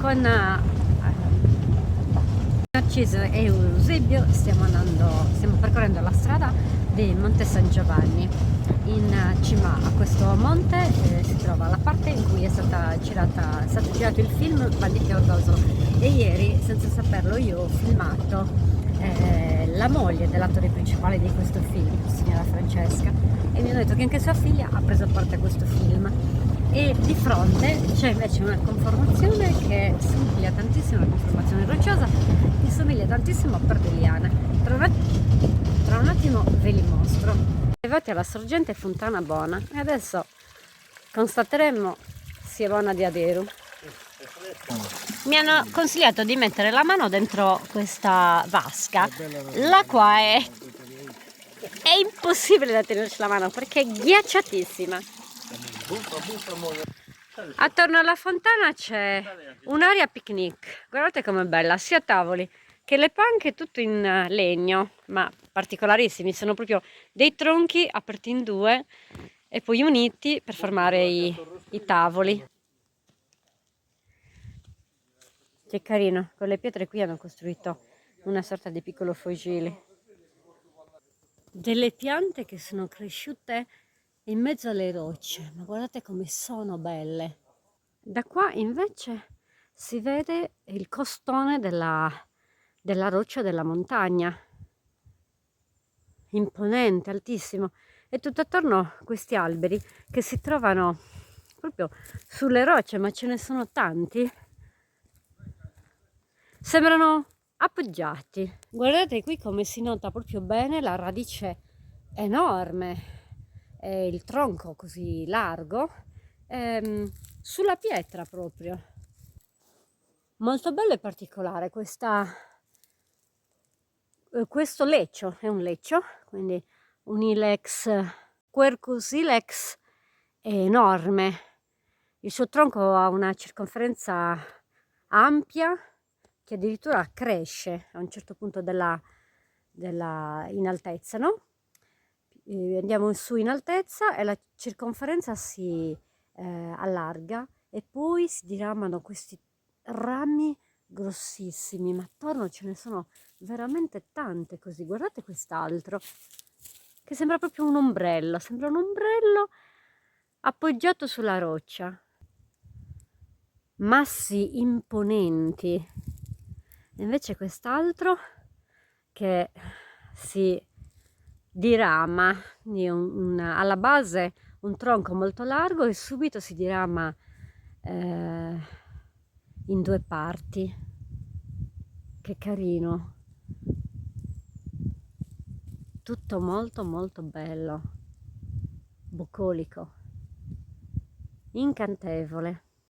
con Narciso e Eusebio stiamo percorrendo la strada di Monte San Giovanni. In cima a questo monte si trova la parte in cui è stato girato il film Banditi a Orgosolo, e ieri, senza saperlo, io ho filmato la moglie dell'attore principale di questo film, signora Francesca, e mi hanno detto che anche sua figlia ha preso parte a questo film. E di fronte c'è invece una conformazione che somiglia tantissimo, una conformazione rocciosa che somiglia tantissimo a Perdeliana. Tra un attimo ve li mostro. Arrivati alla sorgente Fontana Bona e adesso constateremo se è buona di Aderu. Mi hanno consigliato di mettere la mano dentro questa vasca, l'acqua è impossibile da tenerci la mano perché è ghiacciatissima. Attorno alla fontana c'è un'area picnic, guardate com'è bella, sia tavoli che le panche, tutto in legno, ma particolarissimi, sono proprio dei tronchi aperti in due e poi uniti per formare i tavoli. Che carino, con le pietre qui hanno costruito una sorta di piccolo fogile. Delle piante che sono cresciute in mezzo alle rocce, ma guardate come sono belle. Da qua invece si vede il costone della roccia della montagna, imponente, altissimo, e tutto attorno questi alberi che si trovano proprio sulle rocce, ma ce ne sono tanti, sembrano appoggiati. Guardate qui come si nota proprio bene la radice enorme e il tronco così largo sulla pietra proprio. Molto bello e particolare questo leccio, è un leccio, quindi un ilex, Quercus ilex è enorme, il suo tronco ha una circonferenza ampia che addirittura cresce a un certo punto in altezza, no? Andiamo su in altezza e la circonferenza si allarga e poi si diramano questi rami grossissimi, ma attorno ce ne sono veramente tante così. Guardate quest'altro che sembra proprio un ombrello, sembra un ombrello appoggiato sulla roccia. Massi imponenti. E invece quest'altro che si dirama, alla base un tronco molto largo e subito si dirama in due parti. Che carino, tutto molto molto bello, bucolico, incantevole.